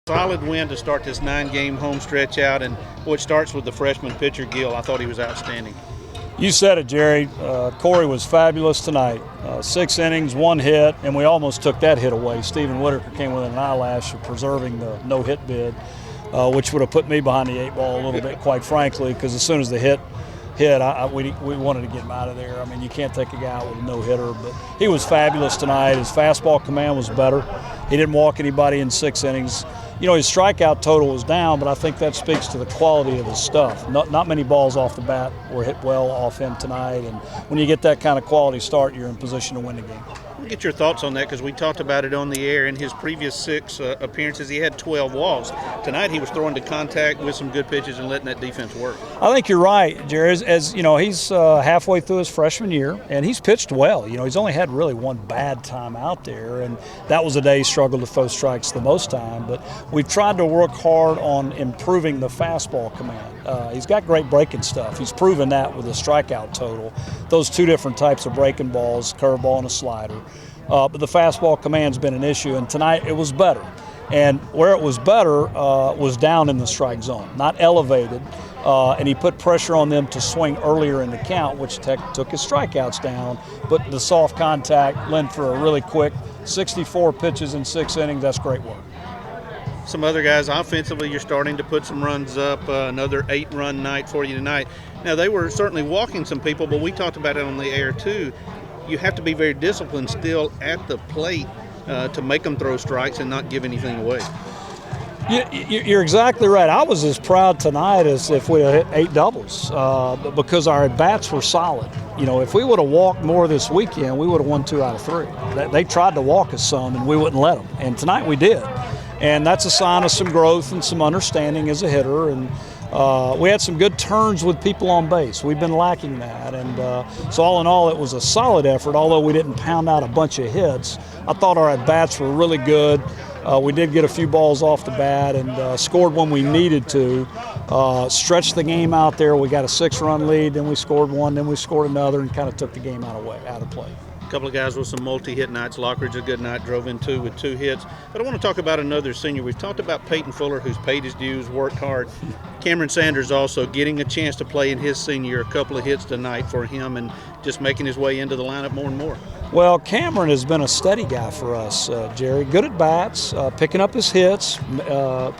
Solid win to start this 9-game home stretch out, and boy, it starts with the freshman pitcher Gill. I thought he was outstanding. You said it, Jerry. Cory was fabulous tonight. 6 innings, 1 hit, and we almost took that hit away. Stephen Whitaker came within an eyelash of preserving the no-hit bid, which would have put me behind the 8 ball a little bit, quite frankly, because as soon as the hit, we wanted to get him out of there. I mean, you can't take a guy out with a no-hitter, but he was fabulous tonight. His fastball command was better. He didn't walk anybody in 6 innings. You know, his strikeout total was down, but I think that speaks to the quality of his stuff. Not many balls off the bat were hit well off him tonight, and when you get that kind of quality start, you're in position to win the game. Get your thoughts on that, because we talked about it on the air. In his previous 6 appearances, he had 12 walks. Tonight, he was throwing to contact with some good pitches and letting that defense work. I think you're right, Jerry. As you know, he's halfway through his freshman year, and he's pitched well. You know, he's only had really 1 bad time out there, and that was the day he struggled to throw strikes the most time. But we've tried to work hard on improving the fastball command. He's got great breaking stuff. He's proven that with a strikeout total. Those 2 different types of breaking balls, curveball and a slider. But the fastball command's been an issue, and tonight it was better. And where it was better was down in the strike zone, not elevated. And he put pressure on them to swing earlier in the count, which took his strikeouts down. But the soft contact lent for a really quick 64 pitches in 6 innings. That's great work. Some other guys offensively, you're starting to put some runs up. Another 8-run night for you tonight. Now, they were certainly walking some people, but we talked about it on the air too. You have to be very disciplined still at the plate to make them throw strikes and not give anything away. You're exactly right. I was as proud tonight as if we had hit 8 doubles because our at-bats were solid. You know, if we would have walked more this weekend, we would have won 2 out of 3. They tried to walk us some, and we wouldn't let them. And tonight we did. And that's a sign of some growth and some understanding as a hitter. And we had some good turns with people on base. We've been lacking that. And so all in all, it was a solid effort, although we didn't pound out a bunch of hits. I thought our at-bats were really good. We did get a few balls off the bat and scored when we needed to. Stretched the game out there. We got a 6-run lead, then we scored 1, then we scored another, and kind of took the game out of play. A couple of guys with some multi-hit nights. Lockridge a good night, drove in 2 with 2 hits. But I want to talk about another senior. We've talked about Peyton Fuller, who's paid his dues, worked hard. Cameron Sanders also getting a chance to play in his senior year. A couple of hits tonight for him and just making his way into the lineup more and more. Well, Cameron has been a steady guy for us, Jerry. Good at bats, picking up his hits,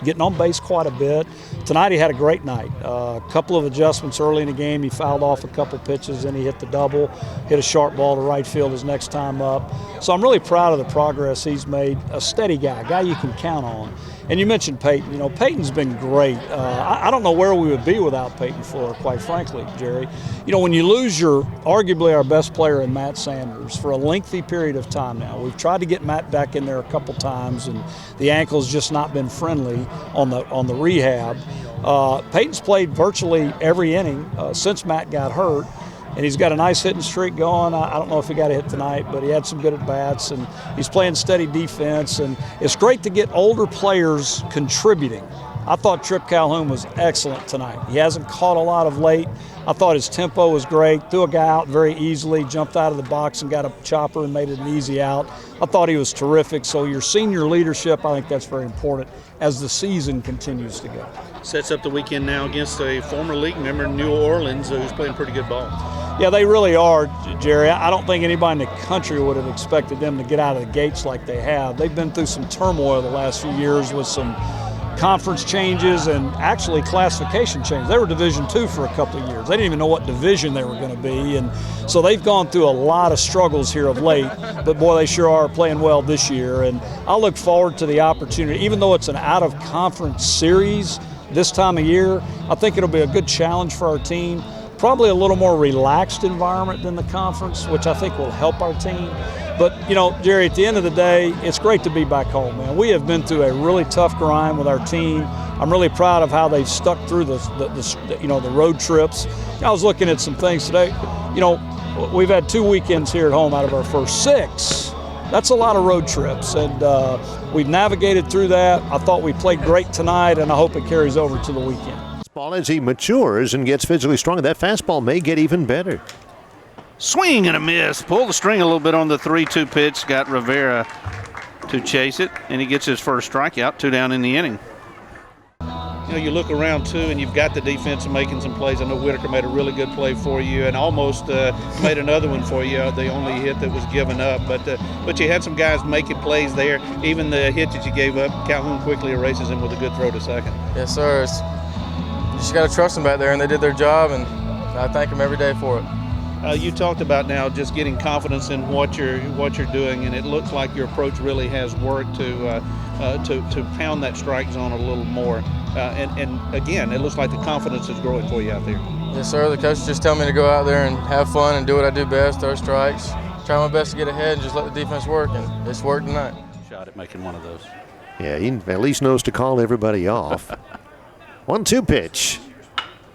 getting on base quite a bit. Tonight he had a great night. A couple of adjustments early in the game. He fouled off a couple pitches, then he hit the double, hit a sharp ball to right field his next time up. So I'm really proud of the progress he's made. A steady guy, a guy you can count on. And you mentioned Peyton. You know, Peyton's been great. I don't know where we would be without Peyton Fuller, quite frankly, Jerry. You know, when you lose arguably our best player in Matt Sanders for a lengthy period of time now. We've tried to get Matt back in there a couple times, and the ankle's just not been friendly on the rehab. Peyton's played virtually every inning since Matt got hurt. And he's got a nice hitting streak going. I don't know if he got a hit tonight, but he had some good at-bats, and he's playing steady defense. And it's great to get older players contributing. I thought Trip Calhoun was excellent tonight. He hasn't caught a lot of late. I thought his tempo was great. Threw a guy out very easily, jumped out of the box and got a chopper and made it an easy out. I thought he was terrific. So your senior leadership, I think that's very important as the season continues to go. Sets up the weekend now against a former league member, New Orleans, who's playing pretty good ball. Yeah, they really are, Jerry. I don't think anybody in the country would have expected them to get out of the gates like they have. They've been through some turmoil the last few years with some conference changes and actually classification changes. They were Division II for a couple of years. They didn't even know what division they were going to be, and so they've gone through a lot of struggles here of late, but boy, they sure are playing well this year, and I look forward to the opportunity. Even though it's an out-of-conference series this time of year, I think it'll be a good challenge for our team. Probably a little more relaxed environment than the conference, which I think will help our team. But, you know, Jerry, at the end of the day, it's great to be back home, man. We have been through a really tough grind with our team. I'm really proud of how they've stuck through the road trips. I was looking at some things today. You know, we've had 2 weekends here at home out of our first 6. That's a lot of road trips, and we've navigated through that. I thought we played great tonight, and I hope it carries over to the weekend. As he matures and gets physically stronger, that fastball may get even better. Swing and a miss. Pull the string a little bit on the 3-2 pitch. Got Rivera to to chase it, and he gets his first strikeout, 2 down in the inning. You know, you look around too, and you've got the defense making some plays. I know Whitaker made a really good play for you, and almost made another one for you. The only hit that was given up, but you had some guys making plays there. Even the hit that you gave up, Calhoun quickly erases him with a good throw to second. Yes, sir. You just got to trust them back there, and they did their job, and I thank them every day for it. You talked about now just getting confidence in what you're doing, and it looks like your approach really has worked to pound that strike zone a little more. And again, it looks like the confidence is growing for you out there. Yes, sir. The coach just tell me to go out there and have fun and do what I do best, throw strikes, try my best to get ahead, and just let the defense work, and it's worked tonight. Shot at making one of those. Yeah, he at least knows to call everybody off. 1-2 pitch.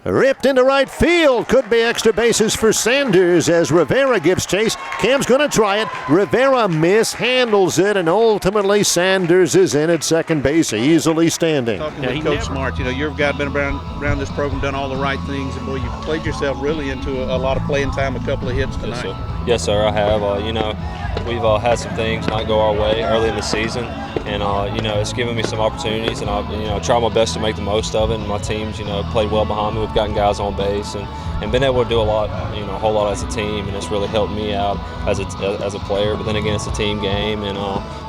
Ripped into right field. Could be extra bases for Sanders as Rivera gives chase. Cam's going to try it. Rivera mishandles it, and ultimately Sanders is in at second base, easily standing. Talking with Coach Smartt, you know, you've got been around this program, done all the right things, and boy, you played yourself really into a lot of playing time, a couple of hits tonight. Yes, sir, I have. You know, we've had some things not go our way early in the season, and you know, it's given me some opportunities, and I try my best to make the most of it. And my team's, you know, played well behind me. We've gotten guys on base and been able to do a lot, you know, a whole lot as a team, and it's really helped me out as a player. But then again, it's a team game, and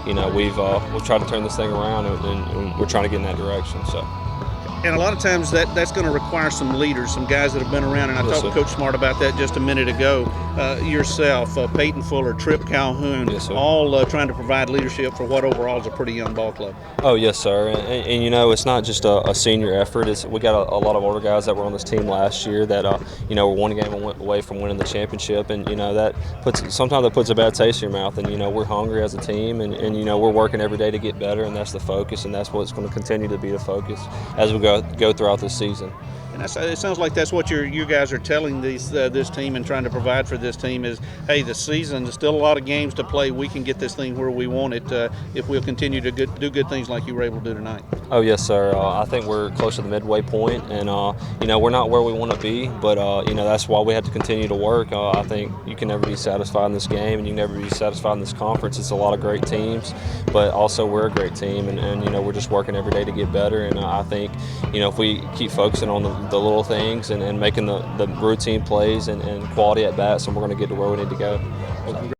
you know, we've tried to turn this thing around, and we're trying to get in that direction. So. And a lot of times that's going to require some leaders, some guys that have been around. And I talked with Coach Smartt about that just a minute ago. Yourself, Peyton Fuller, Trip Calhoun, all trying to provide leadership for what overall is a pretty young ball club. Oh, yes, sir. And you know, it's not just a senior effort. We got a lot of older guys that were on this team last year that, you know, were one game away from winning the championship. And, you know, sometimes that puts a bad taste in your mouth. And, you know, we're hungry as a team. And you know, we're working every day to get better. And that's the focus. And that's what's going to continue to be the focus as we go throughout this season. And it sounds like that's what you guys are telling this team and trying to provide for this team is, hey, the season, there's still a lot of games to play. We can get this thing where we want it if we'll continue to do good things like you were able to do tonight. Oh, yes, sir. I think we're close to the midway point, and, you know, we're not where we want to be, but, you know, that's why we have to continue to work. I think you can never be satisfied in this game, and you can never be satisfied in this conference. It's a lot of great teams, but also we're a great team, and you know, we're just working every day to get better, and I think, you know, if we keep focusing on the little things and making the routine plays and quality at bats, and we're going to get to where we need to go. Well,